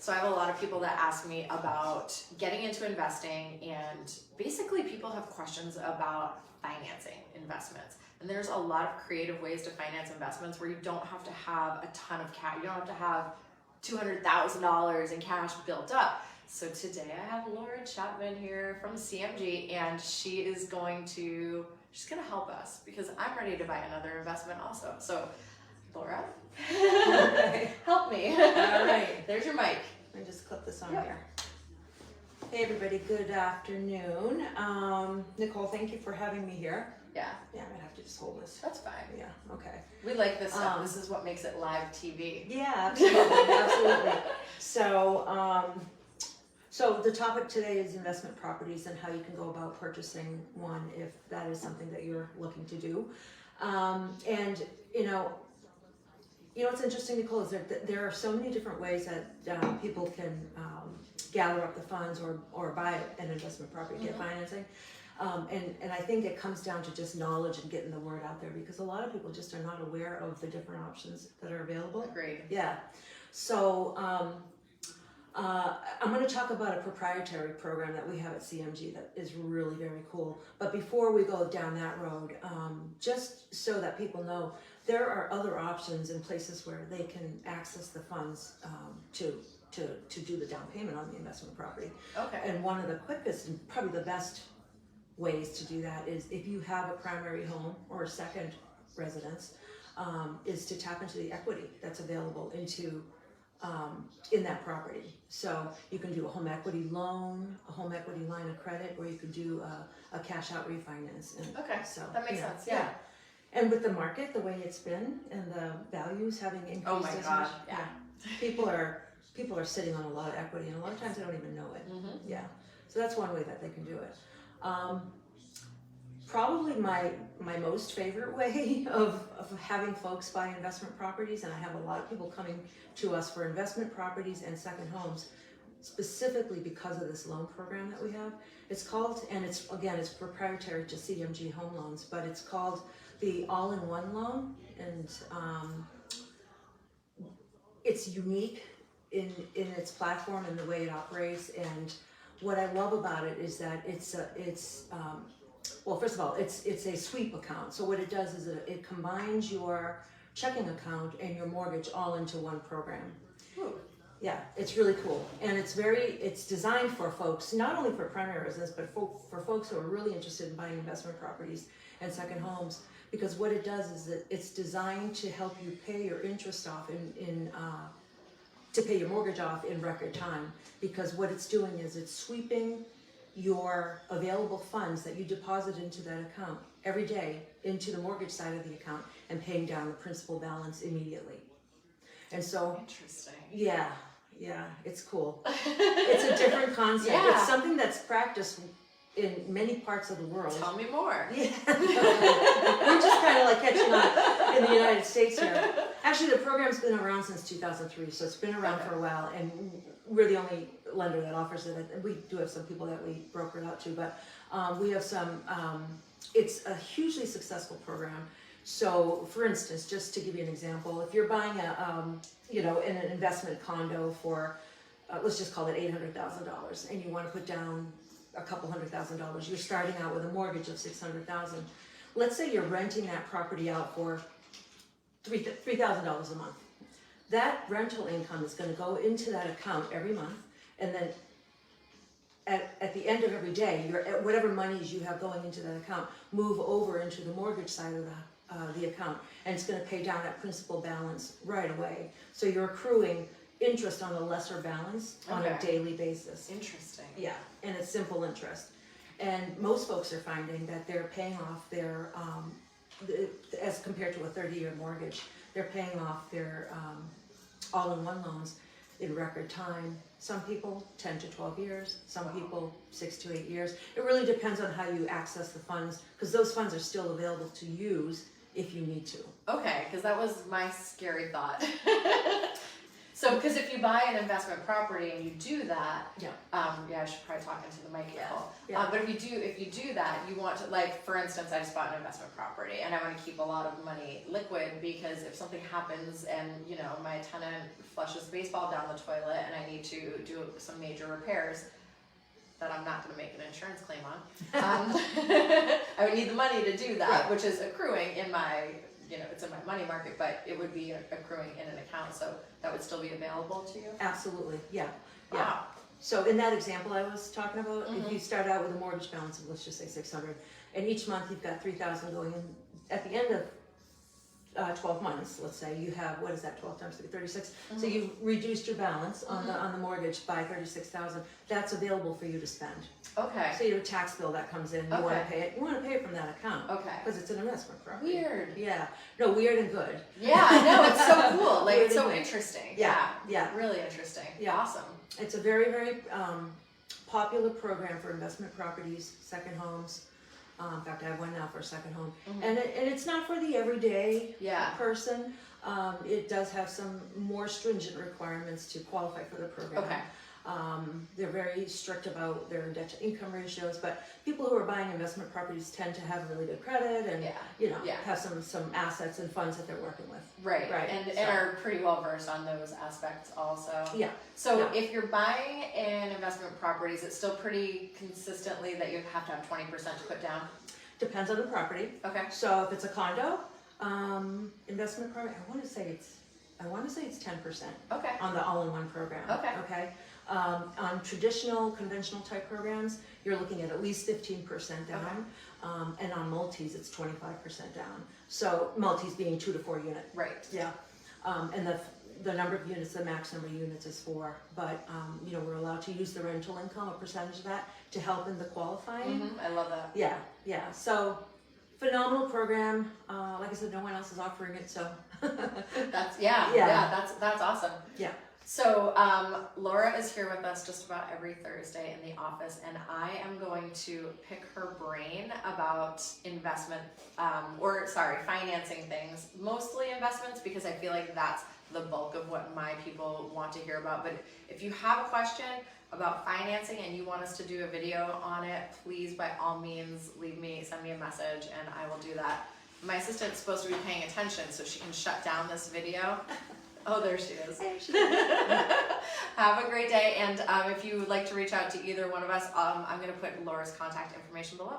So I have a lot of people that ask me about getting into investing, and basically people have questions about financing investments. And there's a lot of creative ways to finance investments where you don't have to have a ton of cash. You don't have to have $200,000 in cash built up. So today I have Laura Chapman here from CMG, and she's gonna help us because I'm ready to buy another investment also. So Laura, help me. All right. There's your mic. Let me just clip this on here. Hey everybody, good afternoon. Nicole, thank you for having me here. Yeah. Yeah, I'm gonna have to just hold this. That's fine. Yeah, okay. We like this stuff. This is what makes it live TV. Yeah, absolutely, absolutely. So the topic today is investment properties and how you can go about purchasing one if that is something that you're looking to do. And what's interesting, Nicole, is that there are so many different ways that people can gather up the funds or buy an investment property, get financing. And I think it comes down to just knowledge and getting the word out there, because a lot of people just are not aware of the different options that are available. Agreed. Yeah. So I'm going to talk about a proprietary program that we have at CMG that is really very cool. But before we go down that road, just so that people know, there are other options in places where they can access the funds to do the down payment on the investment property. Okay. And one of the quickest and probably the best ways to do that is if you have a primary home or a second residence, is to tap into the equity that's available in that property. So you can do a home equity loan, a home equity line of credit, or you could do a cash out refinance. And Okay, so that makes sense, yeah. And with the market, the way it's been, and the values having increased Oh my as God, much, yeah. people are sitting on a lot of equity, and a lot of times they don't even know it. Yeah, so that's one way that they can do it. Probably my most favorite way of having folks buy investment properties, and I have a lot of people coming to us for investment properties and second homes, specifically because of this loan program that we have. It's called, and it's proprietary to CMG Home Loans, but it's called the all-in-one loan, and it's unique in its platform and the way it operates. And what I love about it is that well, first of all, it's a sweep account. So what it does is it combines your checking account and your mortgage all into one program. Ooh. Yeah, it's really cool. And it's designed for folks, not only for primary residents, but for folks who are really interested in buying investment properties and second homes. Because what it does is that it's designed to help you pay your interest off to pay your mortgage off in record time. Because what it's doing is it's sweeping your available funds that you deposit into that account every day into the mortgage side of the account and paying down the principal balance immediately. And so, interesting. Yeah, it's cool. It's a different concept. Yeah. It's something that's practiced in many parts of the world. Tell me more. Yeah. We're just kind of like catching on in the United States here. Actually, the program's been around since 2003, so it's been around for a while, and we're the only lender that offers it. And we do have some people that we broker it out to, but we have some, it's a hugely successful program. So for instance, just to give you an example, if you're buying in an investment condo for, let's just call it $800,000, and you want to put down a couple $100,000, you're starting out with a mortgage of $600,000. Let's say you're renting that property out for $3,000 a month. That rental income is going to go into that account every month, and then at the end of every day, whatever monies you have going into that account move over into the mortgage side of the account, and it's going to pay down that principal balance right away. So you're accruing interest on a lesser balance on a daily basis. Interesting. Yeah, and it's simple interest. And most folks are finding that they're paying off their, as compared to a 30-year mortgage, they're paying off their all-in-one loans in record time. Some people 10 to 12 years, some people 6 to 8 years. It really depends on how you access the funds, because those funds are still available to use if you need to. Okay, because that was my scary thought. So, because if you buy an investment property and you do that, Yeah. I should probably talk into the mic, Nichole. Yeah. But if you do that, you want to, like, for instance, I just bought an investment property and I want to keep a lot of money liquid because if something happens and, you know, my tenant flushes the baseball down the toilet and I need to do some major repairs that I'm not going to make an insurance claim on, I would need the money to do that, Right. which is accruing in my, you know, it's in my money market, but it would be accruing in an account, so that would still be available to you? Absolutely, yeah, yeah. Wow. So in that example I was talking about, Mhm. if you start out with a mortgage balance of, let's just say 600, and each month you've got 3,000 going in, at the end of 12 months, let's say, you have, what is that, 12 times 3, 36? So you've reduced your balance on the mortgage by 36,000. That's available for you to spend. Okay. So your tax bill that comes in, you want Okay. to pay it. You want to pay it from that account. Okay. Because it's an investment property. Weird. Yeah. No, weird and good. Yeah, I know, it's so cool. Like, Weird it's so and good. interesting. Yeah, yeah. Really interesting. Yeah. Awesome. It's a very, very popular program for investment properties, second homes. In fact, I have one now for a second home. Mhm. And it's not for the everyday Yeah. person. It does have some more stringent requirements to qualify for the program. Okay. They're very strict about their debt to income ratios, but people who are buying investment properties tend to have really good credit and, Yeah. you know, Yeah. have some assets and funds that they're working with. Right. Right, And so- are pretty well versed on those aspects also. Yeah. So Yeah. if you're buying in investment properties, it's still pretty consistently that you have to have 20% to put down? Depends on the property. Okay. So if it's a condo, investment property, I want to say it's 10% Okay. on the all-in-one program. Okay. Okay. On traditional, conventional type programs, you're looking at least 15% down. And on multis, it's 25% down. So multis being 2 to 4 unit. Right. Yeah. And the number of units, the max number of units is 4. But, you know, we're allowed to use the rental income, a percentage of that, to help in the qualifying. I love that. Yeah, yeah. So phenomenal program. Like I said, no one else is offering it, so That's Yeah. that's awesome. yeah. So Laura is here with us just about every Thursday in the office, and I am going to pick her brain about investment, financing things, mostly investments, because I feel like that's the bulk of what my people want to hear about. But if you have a question about financing and you want us to do a video on it, please by all means send me a message and I will do that. My assistant's supposed to be paying attention so she can shut down this video. Oh, there she is. Have a great day, and if you would like to reach out to either one of us, I'm going to put Laura's contact information below.